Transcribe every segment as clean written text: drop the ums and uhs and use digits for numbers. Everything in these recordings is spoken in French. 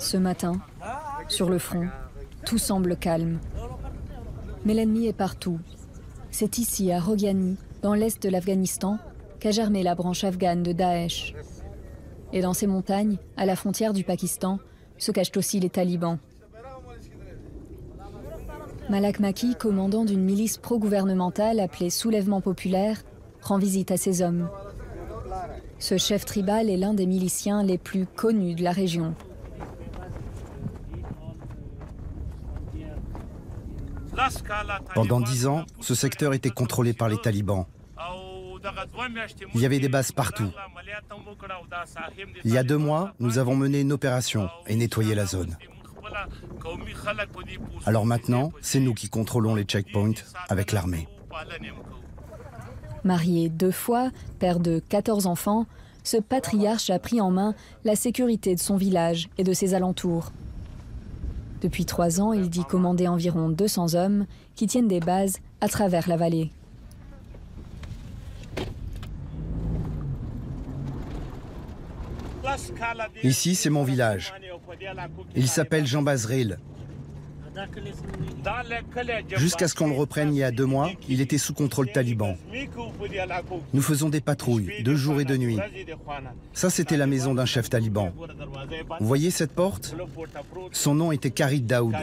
Ce matin, sur le front, tout semble calme. Mais l'ennemi est partout. C'est ici, à Roghani, dans l'est de l'Afghanistan, qu'a germé la branche afghane de Daesh. Et dans ces montagnes, à la frontière du Pakistan, se cachent aussi les talibans. Malak Maki, commandant d'une milice pro-gouvernementale appelée Soulèvement populaire, rend visite à ces hommes. Ce chef tribal est l'un des miliciens les plus connus de la région. Pendant 10 ans, ce secteur était contrôlé par les talibans. Il y avait des bases partout. Il y a 2 mois, nous avons mené une opération et nettoyé la zone. Alors maintenant, c'est nous qui contrôlons les checkpoints avec l'armée. Marié 2 fois, père de 14 enfants, ce patriarche a pris en main la sécurité de son village et de ses alentours. Depuis 3 ans, il dit commander environ 200 hommes qui tiennent des bases à travers la vallée. Ici, c'est mon village. Il s'appelle Jean Bazril. Jusqu'à ce qu'on le reprenne il y a 2 mois, il était sous contrôle taliban. Nous faisons des patrouilles, de jour et de nuit. Ça, c'était la maison d'un chef taliban. Vous voyez cette porte? Son nom était Kharid Daoud.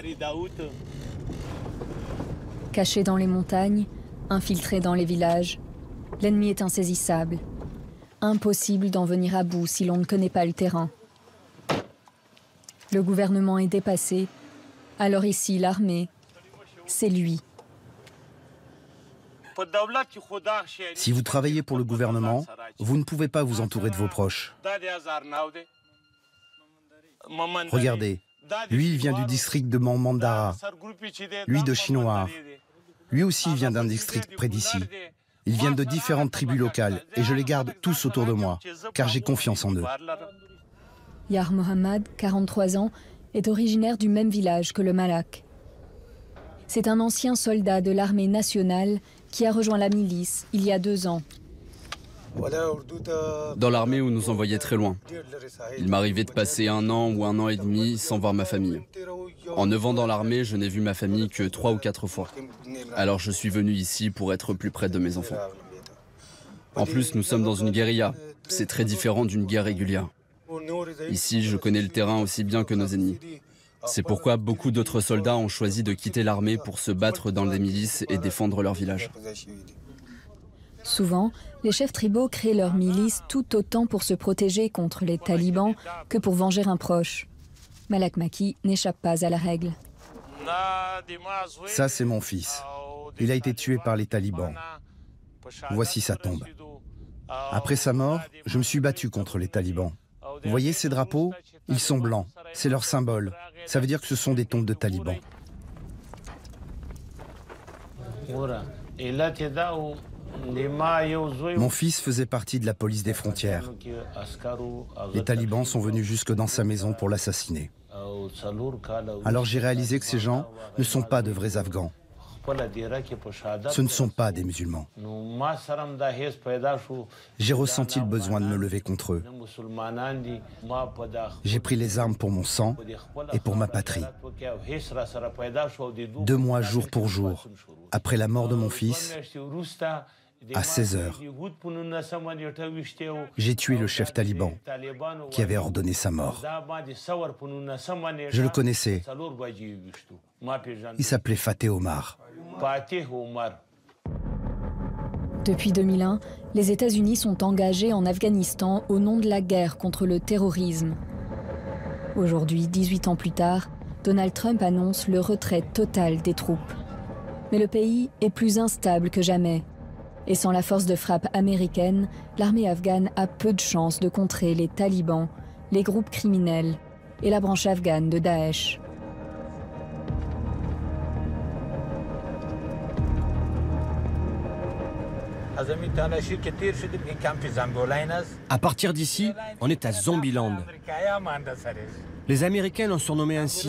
Caché dans les montagnes, infiltré dans les villages, l'ennemi est insaisissable. Impossible d'en venir à bout si l'on ne connaît pas le terrain. Le gouvernement est dépassé. Alors ici, l'armée, c'est lui. Si vous travaillez pour le gouvernement, vous ne pouvez pas vous entourer de vos proches. Regardez, lui, il vient du district de Mohammandara, lui de Chinois. Lui aussi vient d'un district près d'ici. Ils viennent de différentes tribus locales et je les garde tous autour de moi, car j'ai confiance en eux. Yar Mohammad, 43 ans, est originaire du même village que le Malak. C'est un ancien soldat de l'armée nationale qui a rejoint la milice il y a 2 ans. Dans l'armée, on nous envoyait très loin. Il m'arrivait de passer 1 an ou 1 an et demi sans voir ma famille. En 9 ans dans l'armée, je n'ai vu ma famille que 3 ou 4 fois. Alors je suis venu ici pour être plus près de mes enfants. En plus, nous sommes dans une guérilla. C'est très différent d'une guerre régulière. Ici, je connais le terrain aussi bien que nos ennemis. C'est pourquoi beaucoup d'autres soldats ont choisi de quitter l'armée pour se battre dans des milices et défendre leur village. Souvent, les chefs tribaux créent leur milice tout autant pour se protéger contre les talibans que pour venger un proche. Malak Maki n'échappe pas à la règle. Ça, c'est mon fils. Il a été tué par les talibans. Voici sa tombe. Après sa mort, je me suis battu contre les talibans. Vous voyez ces drapeaux? Ils sont blancs. C'est leur symbole. Ça veut dire que ce sont des tombes de talibans. Mon fils faisait partie de la police des frontières. Les talibans sont venus jusque dans sa maison pour l'assassiner. Alors j'ai réalisé que ces gens ne sont pas de vrais Afghans. Ce ne sont pas des musulmans. J'ai ressenti le besoin de me lever contre eux. J'ai pris les armes pour mon sang et pour ma patrie. 2 mois jour pour jour, après la mort de mon fils, à 16 heures, j'ai tué le chef taliban qui avait ordonné sa mort. Je le connaissais. Il s'appelait Fateh Omar. Depuis 2001, les États-Unis sont engagés en Afghanistan au nom de la guerre contre le terrorisme. Aujourd'hui, 18 ans plus tard, Donald Trump annonce le retrait total des troupes. Mais le pays est plus instable que jamais. Et sans la force de frappe américaine, l'armée afghane a peu de chances de contrer les talibans, les groupes criminels et la branche afghane de Daesh. À partir d'ici, on est à Zombieland. Les Américains l'ont surnommé ainsi.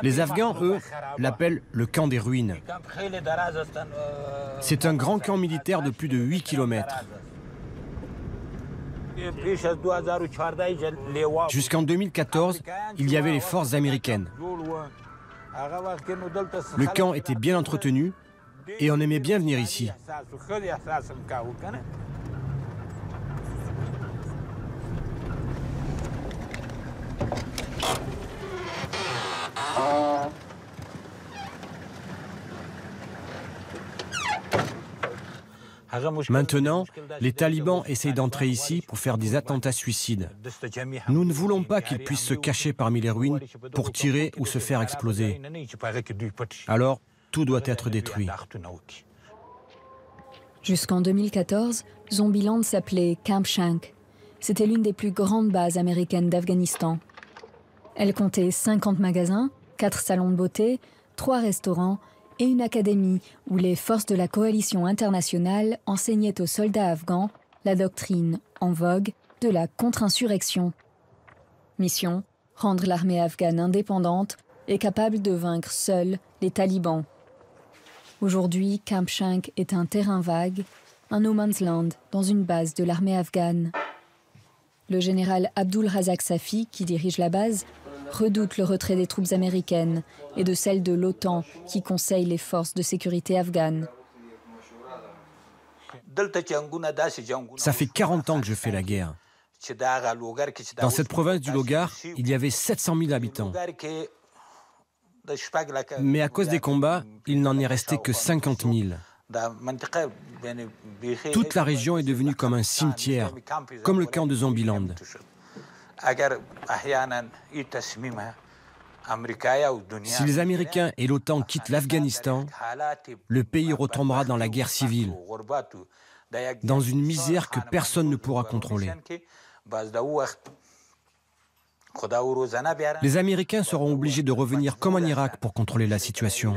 Les Afghans, eux, l'appellent le camp des ruines. C'est un grand camp militaire de plus de 8 km. Jusqu'en 2014, il y avait les forces américaines. Le camp était bien entretenu et on aimait bien venir ici. Maintenant, les talibans essayent d'entrer ici pour faire des attentats suicides. Nous ne voulons pas qu'ils puissent se cacher parmi les ruines pour tirer ou se faire exploser. Alors, tout doit être détruit. Jusqu'en 2014, Zombieland s'appelait Camp Shank. C'était l'une des plus grandes bases américaines d'Afghanistan. Elle comptait 50 magasins, 4 salons de beauté, 3 restaurants et une académie où les forces de la coalition internationale enseignaient aux soldats afghans la doctrine en vogue de la contre-insurrection. Mission, rendre l'armée afghane indépendante et capable de vaincre seule les talibans. Aujourd'hui, Camp Shank est un terrain vague, un no man's land dans une base de l'armée afghane. Le général Abdul Razak Safi, qui dirige la base, redoute le retrait des troupes américaines et de celles de l'OTAN qui conseillent les forces de sécurité afghanes. Ça fait 40 ans que je fais la guerre. Dans cette province du Logar, il y avait 700 000 habitants. Mais à cause des combats, il n'en est resté que 50 000. Toute la région est devenue comme un cimetière, comme le camp de Zombieland. Si les Américains et l'OTAN quittent l'Afghanistan, le pays retombera dans la guerre civile, dans une misère que personne ne pourra contrôler. Les Américains seront obligés de revenir comme en Irak pour contrôler la situation.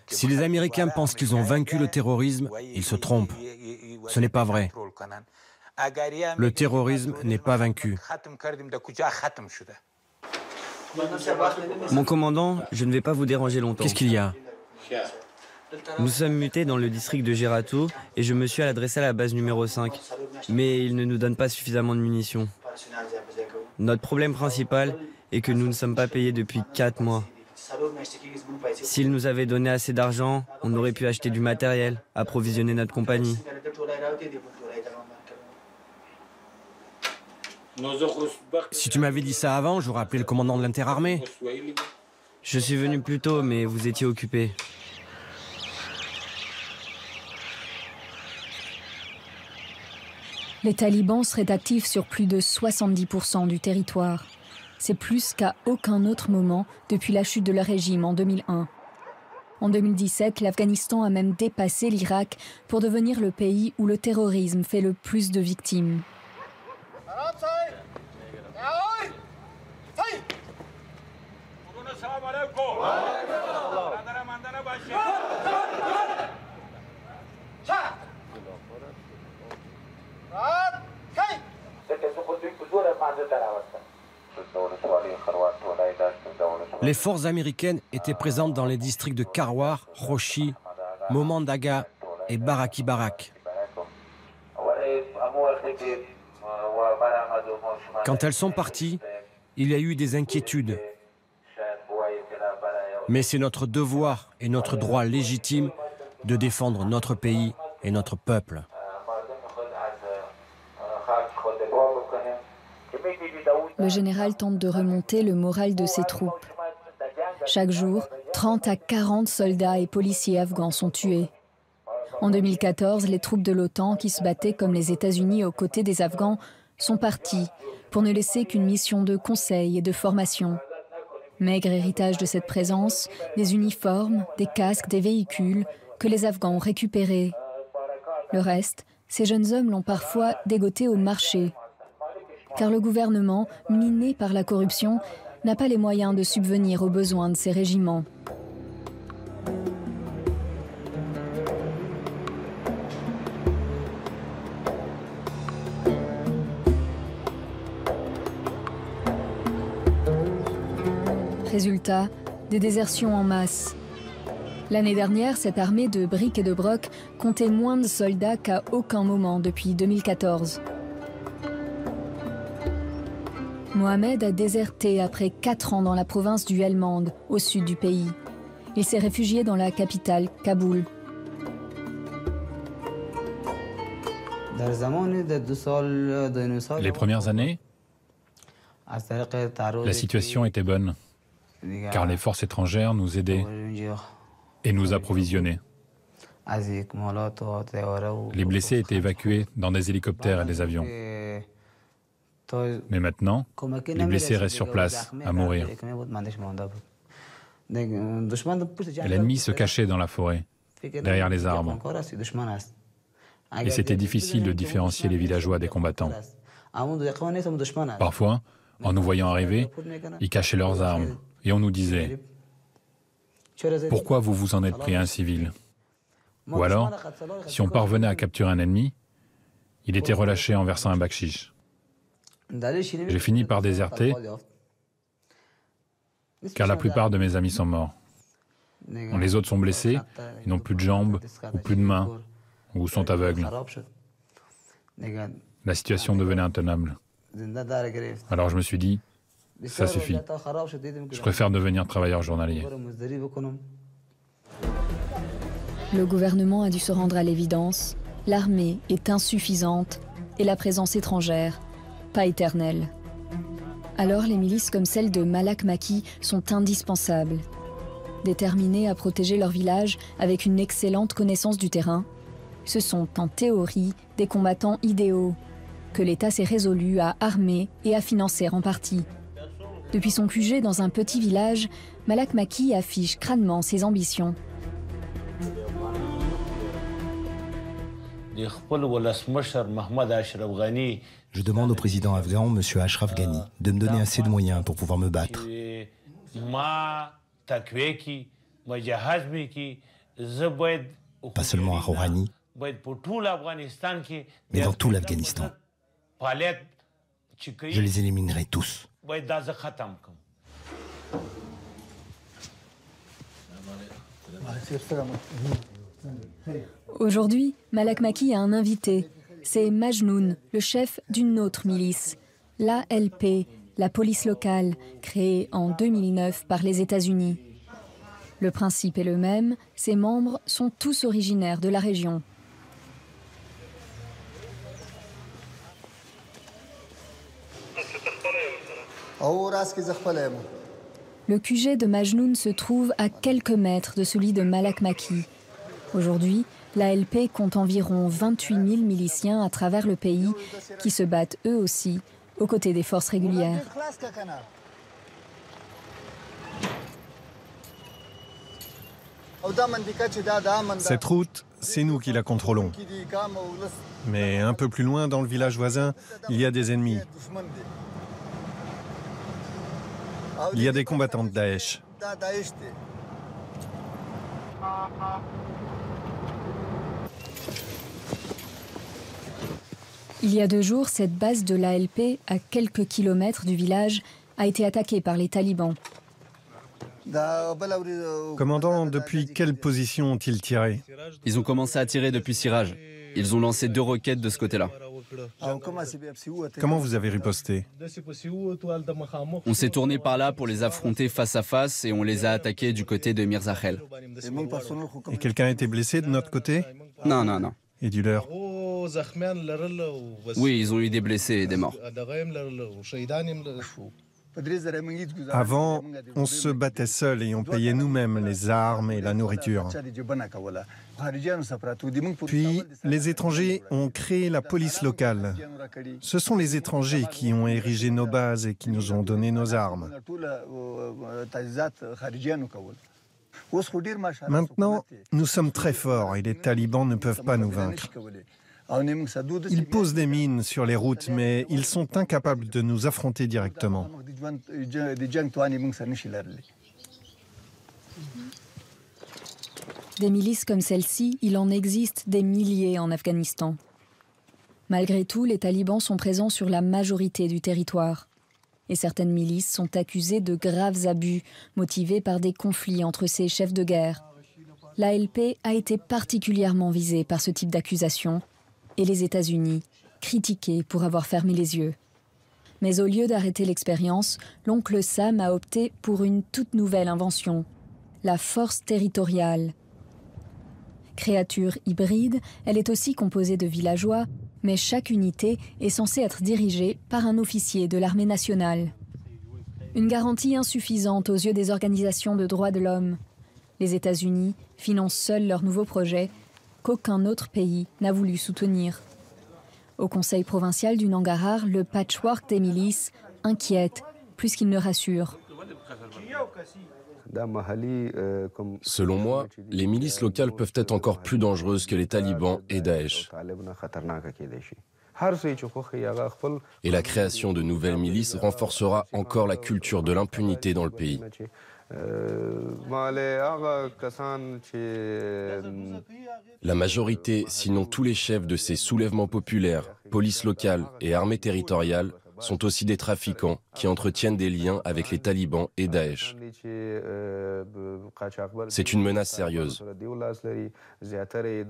Si les Américains pensent qu'ils ont vaincu le terrorisme, ils se trompent. Ce n'est pas vrai. Le terrorisme n'est pas vaincu. Mon commandant, je ne vais pas vous déranger longtemps. Qu'est-ce qu'il y a? Nous sommes mutés dans le district de Gerato et je me suis adressé à la base numéro 5. Mais ils ne nous donnent pas suffisamment de munitions. Notre problème principal est que nous ne sommes pas payés depuis 4 mois. S'ils nous avaient donné assez d'argent, on aurait pu acheter du matériel, approvisionner notre compagnie. Si tu m'avais dit ça avant, j'aurais appelé le commandant de l'interarmée. Je suis venu plus tôt, mais vous étiez occupé. Les talibans seraient actifs sur plus de 70% du territoire. C'est plus qu'à aucun autre moment depuis la chute de leur régime en 2001. En 2017, l'Afghanistan a même dépassé l'Irak pour devenir le pays où le terrorisme fait le plus de victimes. Les forces américaines étaient présentes dans les districts de Karwar, Roshi, Momandaga et Baraki Barak. Quand elles sont parties, il y a eu des inquiétudes. Mais c'est notre devoir et notre droit légitime de défendre notre pays et notre peuple. Le général tente de remonter le moral de ses troupes. Chaque jour, 30 à 40 soldats et policiers afghans sont tués. En 2014, les troupes de l'OTAN, qui se battaient comme les États-Unis aux côtés des Afghans, sont parties pour ne laisser qu'une mission de conseil et de formation. Maigre héritage de cette présence, des uniformes, des casques, des véhicules que les Afghans ont récupérés. Le reste, ces jeunes hommes l'ont parfois dégoté au marché. Car le gouvernement, miné par la corruption, n'a pas les moyens de subvenir aux besoins de ces régiments. Résultat, des désertions en masse. L'année dernière, cette armée de briques et de broc comptait moins de soldats qu'à aucun moment depuis 2014. Mohamed a déserté après 4 ans dans la province du Helmand, au sud du pays. Il s'est réfugié dans la capitale, Kaboul. Les premières années, la situation était bonne, car les forces étrangères nous aidaient et nous approvisionnaient. Les blessés étaient évacués dans des hélicoptères et des avions. Mais maintenant, les blessés restent sur place, à mourir. L'ennemi se cachait dans la forêt, derrière les arbres. Et c'était difficile de différencier les villageois des combattants. Parfois, en nous voyant arriver, ils cachaient leurs armes et on nous disait « Pourquoi vous vous en êtes pris à un civil ?» Ou alors, si on parvenait à capturer un ennemi, il était relâché en versant un bakchiche. J'ai fini par déserter, car la plupart de mes amis sont morts. Les autres sont blessés, ils n'ont plus de jambes, ou plus de mains, ou sont aveugles. La situation devenait intenable. Alors je me suis dit, ça suffit. Je préfère devenir travailleur journalier. Le gouvernement a dû se rendre à l'évidence. L'armée est insuffisante et la présence étrangère, pas éternelle. Alors les milices comme celle de Malak Maki sont indispensables. Déterminés à protéger leur village avec une excellente connaissance du terrain, ce sont en théorie des combattants idéaux que l'État s'est résolu à armer et à financer en partie. Depuis son QG dans un petit village, Malak Maki affiche crânement ses ambitions. Je demande au président afghan, M. Ashraf Ghani, de me donner assez de moyens pour pouvoir me battre. Pas seulement à Rouhani, mais dans tout l'Afghanistan. Je les éliminerai tous. Aujourd'hui, Malak Maki a un invité. C'est Majnoun, le chef d'une autre milice, l'ALP, la police locale, créée en 2009 par les États-Unis. Le principe est le même, ses membres sont tous originaires de la région. Le QG de Majnoun se trouve à quelques mètres de celui de Malak Maki. Aujourd'hui, l'ALP compte environ 28 000 miliciens à travers le pays qui se battent eux aussi aux côtés des forces régulières. Cette route, c'est nous qui la contrôlons. Mais un peu plus loin, dans le village voisin, il y a des ennemis. Il y a des combattants de Daesh. Il y a 2 jours, cette base de l'ALP, à quelques kilomètres du village, a été attaquée par les talibans. Commandant, depuis quelle position ont-ils tiré? Ils ont commencé à tirer depuis Siraj. Ils ont lancé 2 roquettes de ce côté-là. Comment vous avez riposté? On s'est tourné par là pour les affronter face à face et on les a attaqués du côté de Mirzakhel. Et quelqu'un a été blessé de notre côté? Non, non, non. Et du leur? Oui, ils ont eu des blessés et des morts. Avant, on se battait seul et on payait nous-mêmes les armes et la nourriture. Puis, les étrangers ont créé la police locale. Ce sont les étrangers qui ont érigé nos bases et qui nous ont donné nos armes. Maintenant, nous sommes très forts et les talibans ne peuvent pas nous vaincre. Ils posent des mines sur les routes, mais ils sont incapables de nous affronter directement. Des milices comme celle-ci, il en existe des milliers en Afghanistan. Malgré tout, les talibans sont présents sur la majorité du territoire. Et certaines milices sont accusées de graves abus, motivés par des conflits entre ces chefs de guerre. l'ALP a été particulièrement visée par ce type d'accusation et les États-Unis critiqués pour avoir fermé les yeux. Mais au lieu d'arrêter l'expérience, l'oncle Sam a opté pour une toute nouvelle invention, la force territoriale. Créature hybride, elle est aussi composée de villageois, mais chaque unité est censée être dirigée par un officier de l'armée nationale. Une garantie insuffisante aux yeux des organisations de droits de l'homme. Les États-Unis financent seuls leur nouveau projet, qu'aucun autre pays n'a voulu soutenir. Au conseil provincial du Nangarhar, le patchwork des milices inquiète plus qu'il ne rassure. Selon moi, les milices locales peuvent être encore plus dangereuses que les talibans et Daesh. Et la création de nouvelles milices renforcera encore la culture de l'impunité dans le pays. La majorité, sinon tous les chefs de ces soulèvements populaires, police locale et armée territoriale, sont aussi des trafiquants qui entretiennent des liens avec les talibans et Daesh. C'est une menace sérieuse.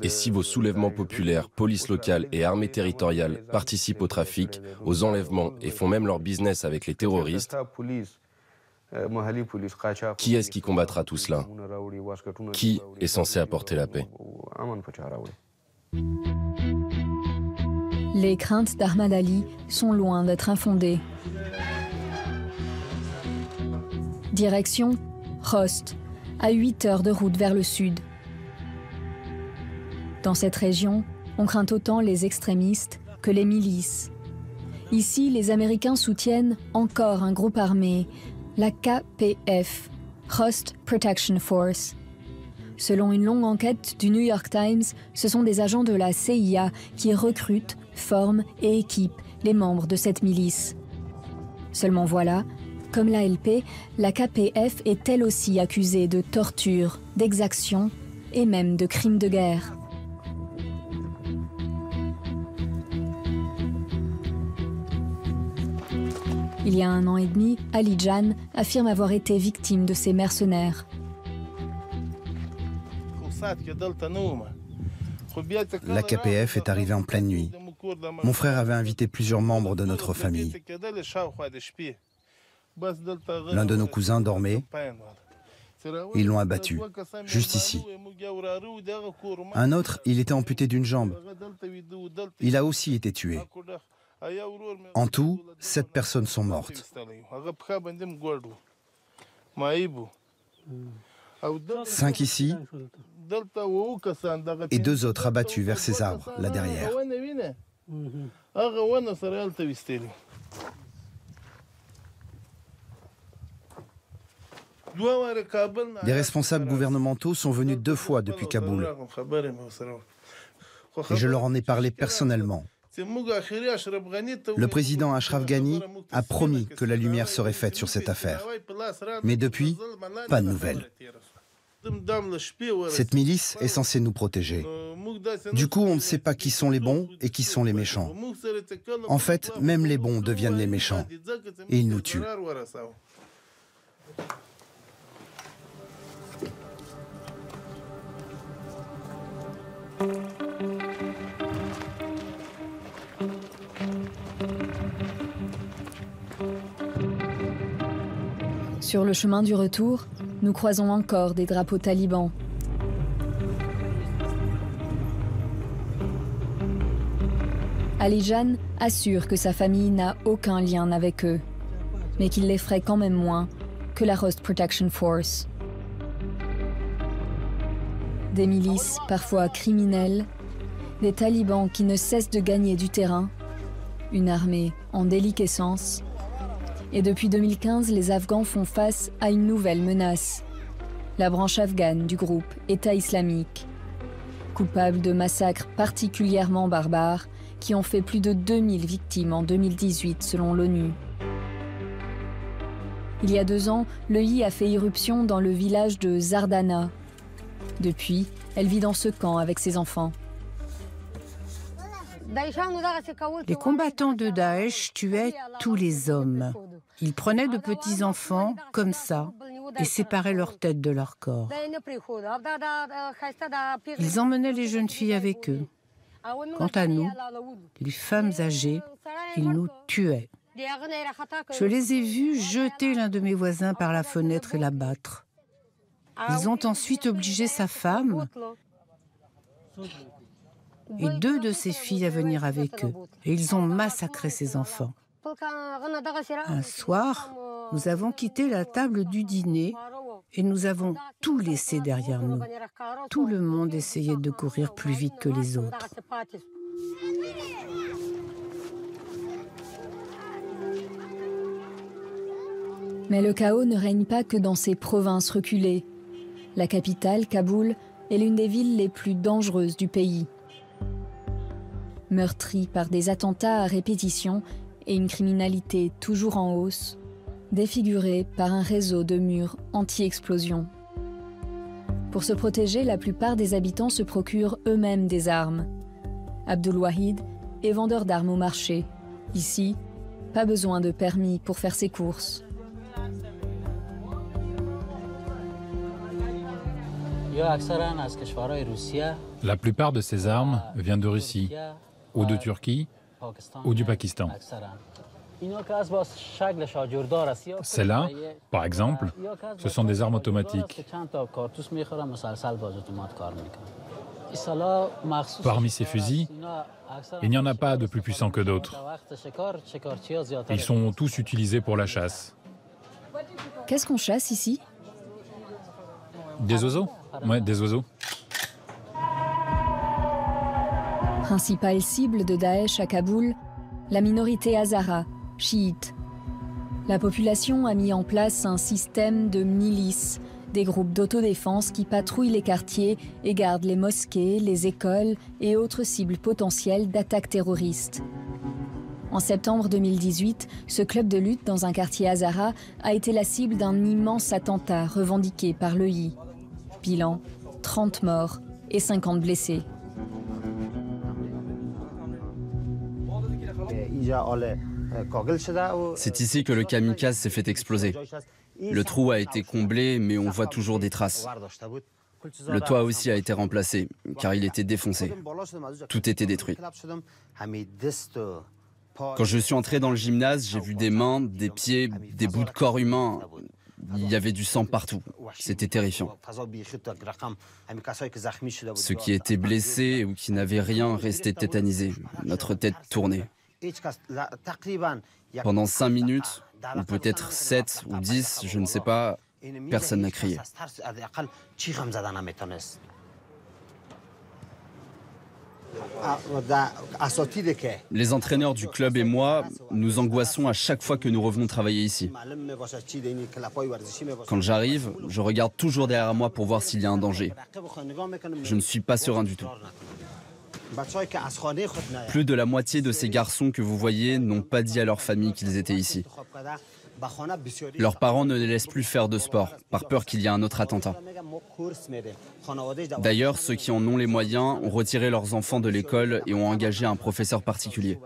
Et si vos soulèvements populaires, police locale et armée territoriale participent au trafic, aux enlèvements et font même leur business avec les terroristes, qui est-ce qui combattra tout cela? Qui est censé apporter la paix? Les craintes d'Ahmad Ali sont loin d'être infondées. Direction Khost, à 8 heures de route vers le sud. Dans cette région, on craint autant les extrémistes que les milices. Ici, les Américains soutiennent encore un groupe armé, la KPF, Khost Protection Force. Selon une longue enquête du New York Times, ce sont des agents de la CIA qui recrutent, forment et équipent les membres de cette milice. Seulement voilà, comme l'ALP, la KPF est elle aussi accusée de torture, d'exaction et même de crimes de guerre. Il y a 1 an et demi, Ali Jan affirme avoir été victime de ces mercenaires. La KPF est arrivée en pleine nuit. Mon frère avait invité plusieurs membres de notre famille. L'un de nos cousins dormait. Ils l'ont abattu, juste ici. Un autre, il était amputé d'une jambe. Il a aussi été tué. En tout, 7 personnes sont mortes. 5 ici et 2 autres abattus vers ces arbres, là derrière. Des responsables gouvernementaux sont venus 2 fois depuis Kaboul. Et je leur en ai parlé personnellement. Le président Ashraf Ghani a promis que la lumière serait faite sur cette affaire. Mais depuis, pas de nouvelles. Cette milice est censée nous protéger. Du coup, on ne sait pas qui sont les bons et qui sont les méchants. En fait, même les bons deviennent les méchants. Et ils nous tuent. Sur le chemin du retour, nous croisons encore des drapeaux talibans. Ali Jan assure que sa famille n'a aucun lien avec eux, mais qu'il l'effraie quand même moins que la Khost Protection Force. Des milices parfois criminelles, des talibans qui ne cessent de gagner du terrain, une armée en déliquescence. Et depuis 2015, les Afghans font face à une nouvelle menace. La branche afghane du groupe État islamique. Coupable de massacres particulièrement barbares qui ont fait plus de 2000 victimes en 2018 selon l'ONU. Il y a 2 ans, l'EI a fait irruption dans le village de Zardana. Depuis, elle vit dans ce camp avec ses enfants. Les combattants de Daesh tuaient tous les hommes. Ils prenaient de petits enfants, comme ça, et séparaient leur tête de leur corps. Ils emmenaient les jeunes filles avec eux. Quant à nous, les femmes âgées, ils nous tuaient. Je les ai vus jeter l'un de mes voisins par la fenêtre et l'abattre. Ils ont ensuite obligé sa femme et 2 de ses filles à venir avec eux. Et ils ont massacré ses enfants. Un soir, nous avons quitté la table du dîner et nous avons tout laissé derrière nous. Tout le monde essayait de courir plus vite que les autres. Mais le chaos ne règne pas que dans ces provinces reculées. La capitale, Kaboul, est l'une des villes les plus dangereuses du pays. Meurtrie par des attentats à répétition et une criminalité toujours en hausse, défigurée par un réseau de murs anti-explosion. Pour se protéger, la plupart des habitants se procurent eux-mêmes des armes. Abdul Wahid est vendeur d'armes au marché. Ici, pas besoin de permis pour faire ses courses. La plupart de ces armes viennent de Russie, ou de Turquie, ou du Pakistan. Celles-là, par exemple, ce sont des armes automatiques. Parmi ces fusils, il n'y en a pas de plus puissants que d'autres. Ils sont tous utilisés pour la chasse. Qu'est-ce qu'on chasse ici? Des oiseaux? Ouais, des oiseaux. Principale cible de Daesh à Kaboul, la minorité hazara, chiite. La population a mis en place un système de milices, des groupes d'autodéfense qui patrouillent les quartiers et gardent les mosquées, les écoles et autres cibles potentielles d'attaques terroristes. En septembre 2018, ce club de lutte dans un quartier hazara a été la cible d'un immense attentat revendiqué par l'EI. Bilan, 30 morts et 50 blessés. C'est ici que le kamikaze s'est fait exploser. Le trou a été comblé, mais on voit toujours des traces. Le toit aussi a été remplacé, car il était défoncé. Tout était détruit. Quand je suis entré dans le gymnase, j'ai vu des mains, des pieds, des bouts de corps humains. Il y avait du sang partout. C'était terrifiant. Ceux qui étaient blessés ou qui n'avaient rien restaient tétanisés. Notre tête tournait. Pendant 5 minutes, ou peut-être 7 ou 10, je ne sais pas, personne n'a crié. Les entraîneurs du club et moi, nous angoissons à chaque fois que nous revenons travailler ici. Quand j'arrive, je regarde toujours derrière moi pour voir s'il y a un danger. Je ne suis pas serein du tout. Plus de la moitié de ces garçons que vous voyez n'ont pas dit à leur famille qu'ils étaient ici. Leurs parents ne les laissent plus faire de sport, par peur qu'il y ait un autre attentat. D'ailleurs, ceux qui en ont les moyens ont retiré leurs enfants de l'école et ont engagé un professeur particulier.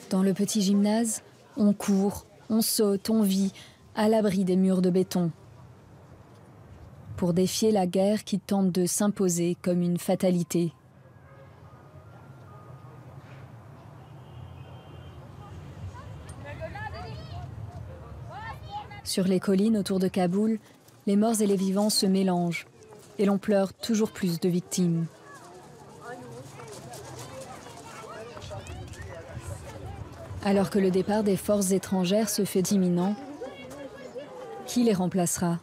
Dans le petit gymnase, on court, on saute, on vit, à l'abri des murs de béton. Pour défier la guerre qui tente de s'imposer comme une fatalité. Sur les collines autour de Kaboul, les morts et les vivants se mélangent et l'on pleure toujours plus de victimes. Alors que le départ des forces étrangères se fait imminent, qui les remplacera ?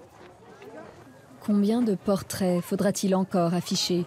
Combien de portraits faudra-t-il encore afficher ?